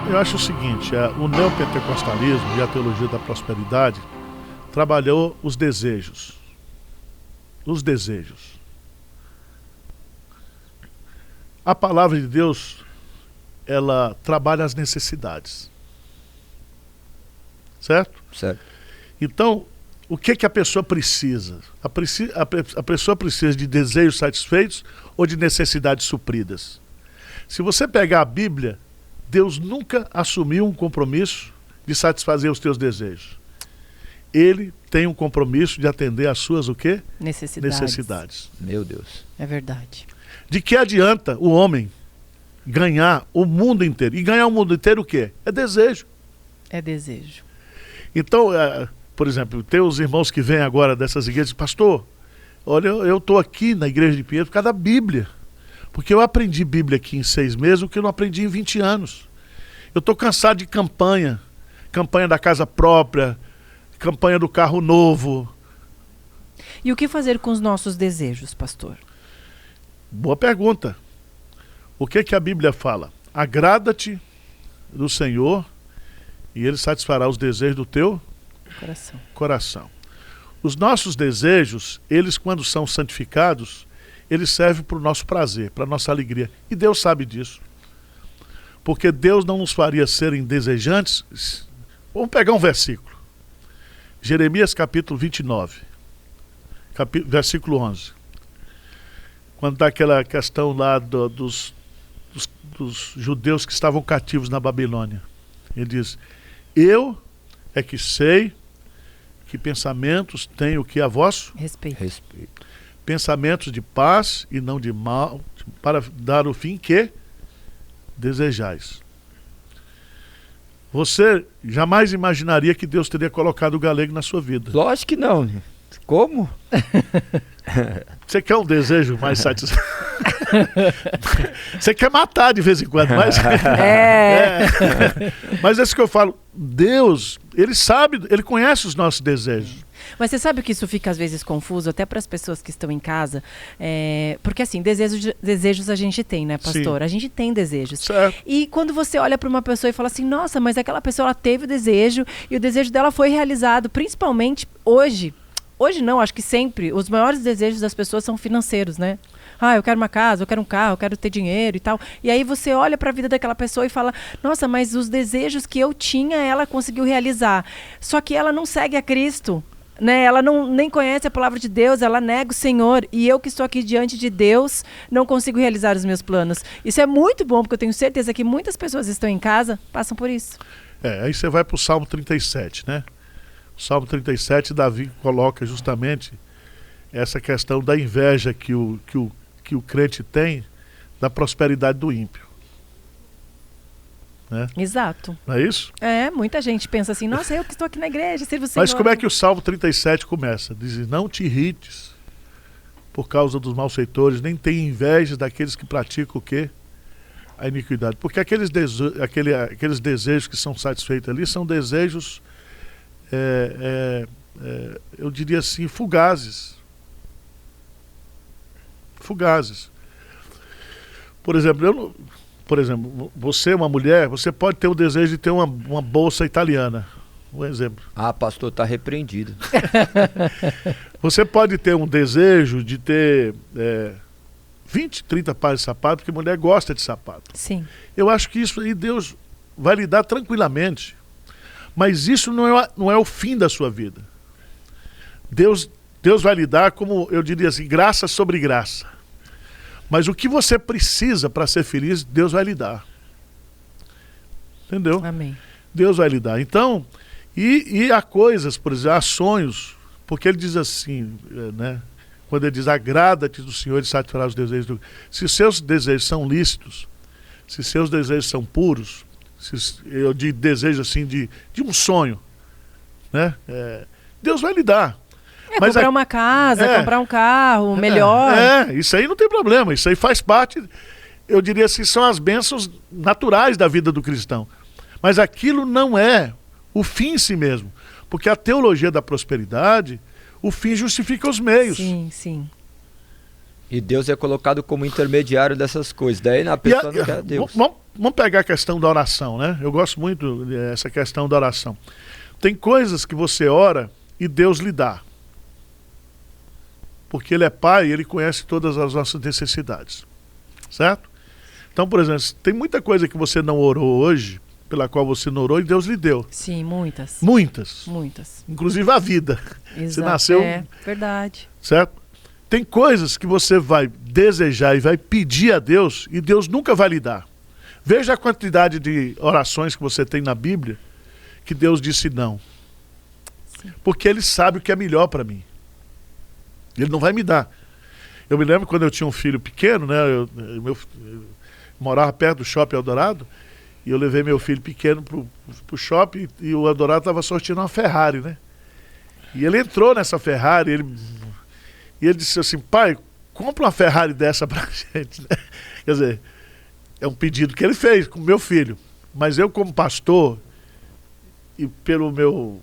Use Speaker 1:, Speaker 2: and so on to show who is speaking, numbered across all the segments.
Speaker 1: Eu acho o seguinte, o neopentecostalismo e a teologia da prosperidade trabalhou os desejos. Os desejos. A palavra de Deus, ela trabalha as necessidades. Certo?
Speaker 2: Certo.
Speaker 1: Então, o que a pessoa precisa? A pessoa precisa de desejos satisfeitos ou de necessidades supridas? Se você pegar a Bíblia, Deus nunca assumiu um compromisso de satisfazer os teus desejos. Ele tem um compromisso de atender às suas o quê? Necessidades.
Speaker 2: Meu Deus.
Speaker 3: É verdade.
Speaker 1: De que adianta o homem ganhar o mundo inteiro? E ganhar o mundo inteiro o quê? É desejo.
Speaker 3: É desejo.
Speaker 1: Então, por exemplo, tem os irmãos que vêm agora dessas igrejas, pastor, olha, eu estou aqui na igreja de Pinheiros por causa da Bíblia. Porque eu aprendi Bíblia aqui em 6 meses, o que eu não aprendi em 20 anos. Eu estou cansado de campanha da casa própria, campanha do carro novo.
Speaker 3: E o que fazer com os nossos desejos, pastor?
Speaker 1: Boa pergunta. O que a Bíblia fala? Agrada-te do Senhor e Ele satisfará os desejos do teu coração. Os nossos desejos, eles quando são santificados, eles servem para o nosso prazer, para a nossa alegria. E Deus sabe disso. Porque Deus não nos faria serem desejantes. Vamos pegar um versículo. Jeremias capítulo 29, versículo 11. Quando está aquela questão lá dos judeus que estavam cativos na Babilônia. Ele diz, eu é que sei que pensamentos tenho que a vosso
Speaker 3: respeito.
Speaker 1: Pensamentos de paz e não de mal, para dar o fim que desejais. Você jamais imaginaria que Deus teria colocado o galego na sua vida.
Speaker 2: Lógico que não. Como?
Speaker 1: Você quer um desejo mais satisfatório? Você quer matar de vez em quando, mas... Mas é isso que eu falo. Deus, Ele sabe, Ele conhece os nossos desejos.
Speaker 3: Mas você sabe que isso fica às vezes confuso, até para as pessoas que estão em casa, porque assim, desejos a gente tem, né, pastor? Sim. A gente tem desejos.
Speaker 1: Certo.
Speaker 3: E quando você olha para uma pessoa e fala assim, nossa, mas aquela pessoa ela teve o desejo e o desejo dela foi realizado, principalmente hoje. Hoje não, acho que sempre, os maiores desejos das pessoas são financeiros, né? Eu quero uma casa, eu quero um carro, eu quero ter dinheiro e tal. E aí você olha para a vida daquela pessoa e fala, nossa, mas os desejos que eu tinha, ela conseguiu realizar. Só que ela não segue a Cristo, né? Ela nem conhece a palavra de Deus, ela nega o Senhor. E eu que estou aqui diante de Deus, não consigo realizar os meus planos. Isso é muito bom, porque eu tenho certeza que muitas pessoas estão em casa, passam por isso.
Speaker 1: Aí você vai para o Salmo 37, né? O Salmo 37, Davi coloca justamente essa questão da inveja que o crente tem da prosperidade do ímpio. Né?
Speaker 3: Exato.
Speaker 1: Não é isso?
Speaker 3: Muita gente pensa assim, nossa, eu que estou aqui na igreja, sirvo o Senhor.
Speaker 1: Mas como é que o Salmo 37 começa? Diz, não te irrites por causa dos malfeitores, nem tenha inveja daqueles que praticam o quê? A iniquidade. Porque aqueles desejos que são satisfeitos ali são desejos, eu diria assim, fugazes. Por exemplo, você é uma mulher, você pode ter o desejo de ter uma bolsa italiana. Um exemplo.
Speaker 2: Pastor, está repreendido.
Speaker 1: Você pode ter um desejo de ter 20, 30 pares de sapato, porque mulher gosta de sapato.
Speaker 3: Sim.
Speaker 1: Eu acho que isso aí Deus vai lhe dar tranquilamente. Mas isso não é o fim da sua vida. Deus vai lhe dar, como eu diria assim, graça sobre graça. Mas o que você precisa para ser feliz, Deus vai lhe dar. Entendeu?
Speaker 3: Amém.
Speaker 1: Deus vai lhe dar. Então, e há coisas, por exemplo, há sonhos, porque ele diz assim, né? Quando ele diz, agrada-te do Senhor e satisfará os desejos. Se os seus desejos são lícitos, se seus desejos são puros, eu desejo assim de um sonho, né? Deus vai lhe dar.
Speaker 3: Mas comprar uma casa, comprar um carro melhor.
Speaker 1: Isso aí não tem problema, isso aí faz parte, eu diria assim, são as bênçãos naturais da vida do cristão. Mas aquilo não é o fim em si mesmo, porque a teologia da prosperidade, o fim justifica os meios.
Speaker 3: Sim, sim.
Speaker 2: E Deus é colocado como intermediário dessas coisas. Daí na pessoa não quer Deus.
Speaker 1: Vamos pegar a questão da oração, né? Eu gosto muito dessa questão da oração. Tem coisas que você ora e Deus lhe dá. Porque Ele é Pai e Ele conhece todas as nossas necessidades. Certo? Então, por exemplo, tem muita coisa que você não orou hoje, pela qual você não orou, e Deus lhe deu.
Speaker 3: Sim, muitas.
Speaker 1: Muitas.
Speaker 3: Muitas.
Speaker 1: Inclusive a vida.
Speaker 3: Exato.
Speaker 1: Você nasceu...
Speaker 3: É, verdade.
Speaker 1: Certo? Tem coisas que você vai desejar e vai pedir a Deus, e Deus nunca vai lhe dar. Veja a quantidade de orações que você tem na Bíblia, que Deus disse não.
Speaker 3: Sim.
Speaker 1: Porque Ele sabe o que é melhor para mim. Ele não vai me dar. Eu me lembro quando eu tinha um filho pequeno, né? Eu morava perto do Shopping Eldorado, e eu levei meu filho pequeno pro shopping, e o Eldorado estava sortindo uma Ferrari, né? E ele entrou nessa Ferrari, e ele disse assim: pai, compra uma Ferrari dessa pra gente, né? Quer dizer, é um pedido que ele fez com o meu filho. Mas eu, como pastor, e pelo meu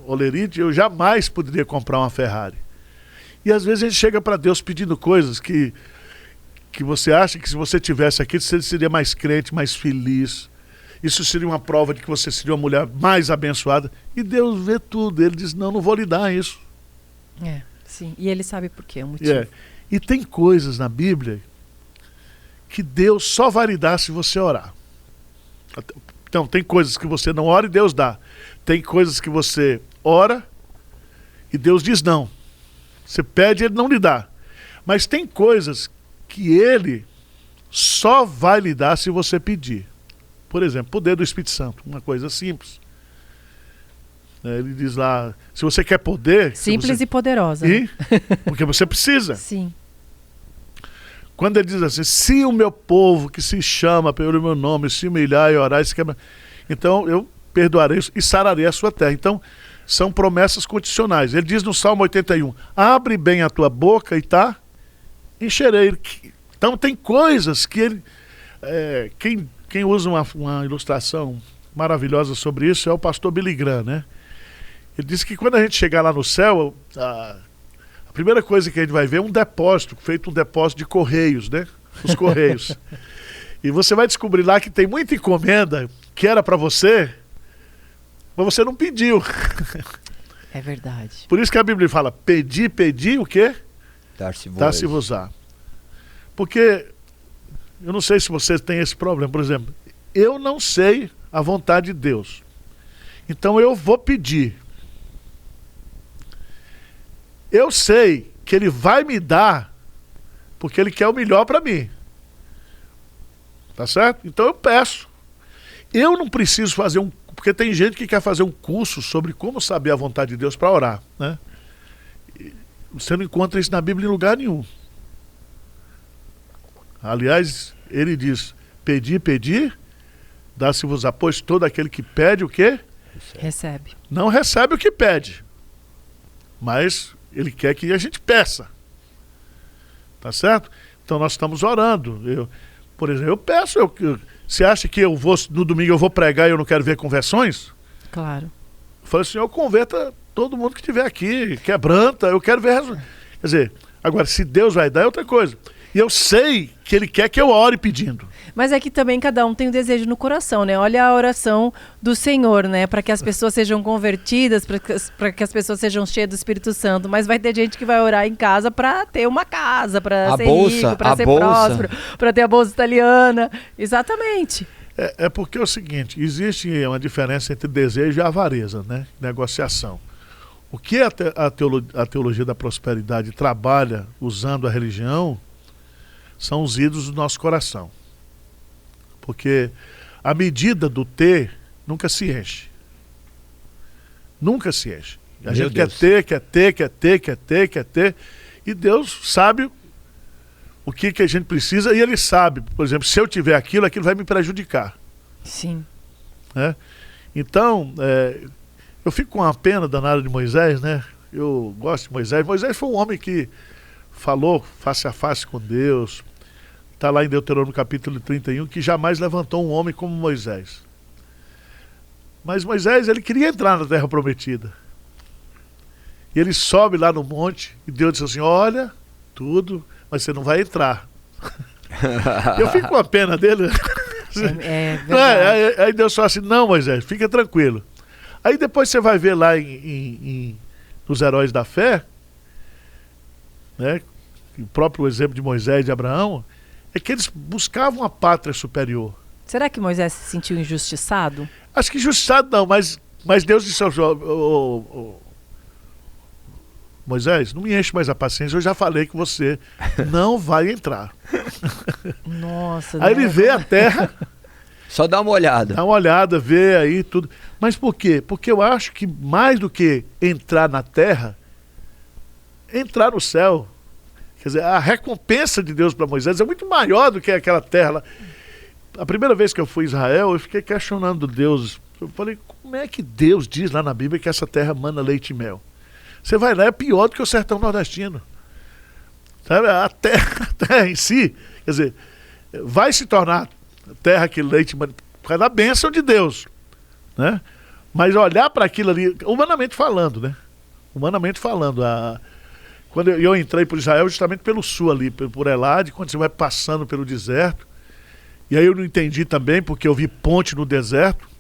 Speaker 1: olerite, eu jamais poderia comprar uma Ferrari. E às vezes a gente chega para Deus pedindo coisas que você acha que se você tivesse aqui, você seria mais crente, mais feliz. Isso seria uma prova de que você seria uma mulher mais abençoada. E Deus vê tudo. Ele diz: não vou lhe dar isso.
Speaker 3: É, sim. E Ele sabe por quê, o motivo.
Speaker 1: É. E tem coisas na Bíblia que Deus só vai lhe dar se você orar. Então, tem coisas que você não ora e Deus dá. Tem coisas que você ora e Deus diz não. Você pede e Ele não lhe dá. Mas tem coisas que Ele só vai lhe dar se você pedir. Por exemplo, poder do Espírito Santo. Uma coisa simples. Ele diz lá, se você quer poder...
Speaker 3: Simples e poderosa.
Speaker 1: E? Porque você precisa.
Speaker 3: Sim.
Speaker 1: Quando ele diz assim: se o meu povo que se chama pelo meu nome se humilhar e orar, então eu perdoarei e sararei a sua terra. Então, são promessas condicionais. Ele diz no Salmo 81, abre bem a tua boca e encherei. Então tem coisas que ele... quem usa uma ilustração maravilhosa sobre isso é o pastor Billy Graham, né? Ele disse que quando a gente chegar lá no céu, a primeira coisa que a gente vai ver é um depósito, feito um depósito de correios, né? Os correios. E você vai descobrir lá que tem muita encomenda que era para você, mas você não pediu.
Speaker 3: É verdade.
Speaker 1: Por isso que a Bíblia fala: pedi, o quê?
Speaker 2: Dar-se-vos-á.
Speaker 1: Porque eu não sei se você tem esse problema. Por exemplo, eu não sei a vontade de Deus. Então eu vou pedir. Eu sei que Ele vai me dar porque Ele quer o melhor para mim. Tá certo? Então eu peço. Eu não preciso fazer porque tem gente que quer fazer um curso sobre como saber a vontade de Deus para orar, né? Você não encontra isso na Bíblia em lugar nenhum. Aliás, ele diz: pedi, dá-se-vos-á, pois todo aquele que pede o quê?
Speaker 3: Recebe.
Speaker 1: Não recebe o que pede, mas Ele quer que a gente peça. Tá certo? Então nós estamos orando. Por exemplo, eu peço. Você acha que no domingo eu vou pregar e eu não quero ver conversões?
Speaker 3: Claro.
Speaker 1: Eu falei: Senhor, converta todo mundo que estiver aqui, quebranta, eu quero ver. Quer dizer, agora, se Deus vai dar é outra coisa. E eu sei que Ele quer que eu ore pedindo.
Speaker 3: Mas é que também cada um tem um desejo no coração, né? Olha a oração do Senhor, né? Para que as pessoas sejam convertidas, para que as pessoas sejam cheias do Espírito Santo. Mas vai ter gente que vai orar em casa para ter uma casa, para ser rico, para ser próspero, para ter a bolsa italiana. Exatamente.
Speaker 1: É porque é o seguinte: existe uma diferença entre desejo e avareza, né? Negociação. O que a teologia da prosperidade trabalha usando a religião são os ídolos do nosso coração. Porque a medida do ter nunca se enche. Nunca se enche. A gente quer ter. E Deus sabe o que a gente precisa, e Ele sabe, por exemplo, se eu tiver aquilo vai me prejudicar.
Speaker 3: Sim.
Speaker 1: Né? Então, eu fico com a pena danada de Moisés, né? Eu gosto de Moisés. Moisés foi um homem que falou face a face com Deus. Está lá em Deuteronômio capítulo 31, que jamais levantou um homem como Moisés. Mas Moisés, ele queria entrar na terra prometida. E ele sobe lá no monte, e Deus disse assim: olha, tudo mas você não vai entrar. Eu fico com a pena dele. Aí Deus fala assim, não, Moisés, fica tranquilo. Aí depois você vai ver lá nos Heróis da Fé, né, o próprio exemplo de Moisés e de Abraão, é que eles buscavam a pátria superior.
Speaker 3: Será que Moisés se sentiu injustiçado?
Speaker 1: Acho que injustiçado não, mas Deus disse ao Moisés, não me enche mais a paciência, eu já falei que você não vai entrar.
Speaker 3: Nossa.
Speaker 1: Aí ele vê a terra.
Speaker 2: Só dá uma olhada.
Speaker 1: Dá uma olhada, vê aí tudo. Mas por quê? Porque eu acho que mais do que entrar na terra, entrar no céu. Quer dizer, a recompensa de Deus para Moisés é muito maior do que aquela terra lá. A primeira vez que eu fui a Israel, eu fiquei questionando Deus. Eu falei, como é que Deus diz lá na Bíblia que essa terra mana leite e mel? Você vai lá, é pior do que o sertão nordestino. Sabe? A terra em si, quer dizer, vai se tornar terra que leite, por causa da bênção de Deus, né? Mas olhar para aquilo ali, humanamente falando, né? Humanamente falando, quando eu entrei por Israel, justamente pelo sul ali, por Elad, quando você vai passando pelo deserto, e aí eu não entendi também, porque eu vi ponte no deserto.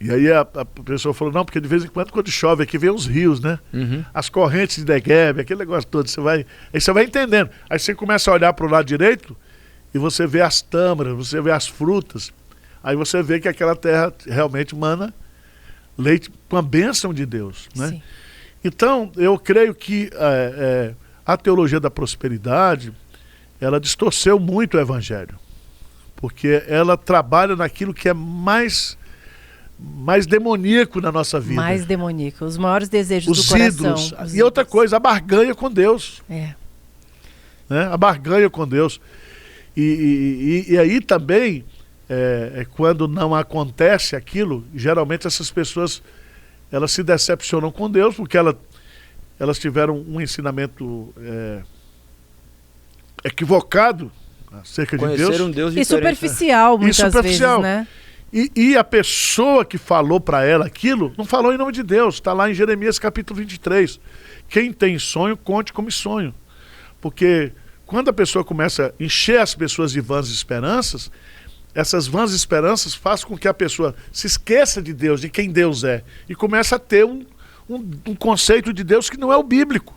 Speaker 1: E aí a pessoa falou, não, porque de vez em quando chove aqui, vem os rios, né?
Speaker 2: Uhum.
Speaker 1: As correntes de Negueb, aquele negócio todo, aí você vai entendendo. Aí você começa a olhar para o lado direito e você vê as tâmaras, você vê as frutas. Aí você vê que aquela terra realmente mana leite com a bênção de Deus, né?
Speaker 3: Sim.
Speaker 1: Então, eu creio que a teologia da prosperidade, ela distorceu muito o evangelho. Porque ela trabalha naquilo que é mais demoníaco na nossa vida.
Speaker 3: Mais demoníaco, os maiores desejos
Speaker 1: os
Speaker 3: do coração.
Speaker 1: Ídolos. E outra coisa, a barganha com Deus.
Speaker 3: É.
Speaker 1: Né? A barganha com Deus. E aí também, quando não acontece aquilo, geralmente essas pessoas, elas se decepcionam com Deus, porque elas tiveram um ensinamento equivocado acerca de Deus.
Speaker 2: Conheceram um Deus diferente.
Speaker 3: E superficial, muitas vezes, né?
Speaker 1: E a pessoa que falou para ela aquilo, não falou em nome de Deus. Está lá em Jeremias capítulo 23. Quem tem sonho, conte como sonho. Porque quando a pessoa começa a encher as pessoas de vãs esperanças, essas vãs esperanças fazem com que a pessoa se esqueça de Deus, de quem Deus é. E começa a ter um conceito de Deus que não é o bíblico.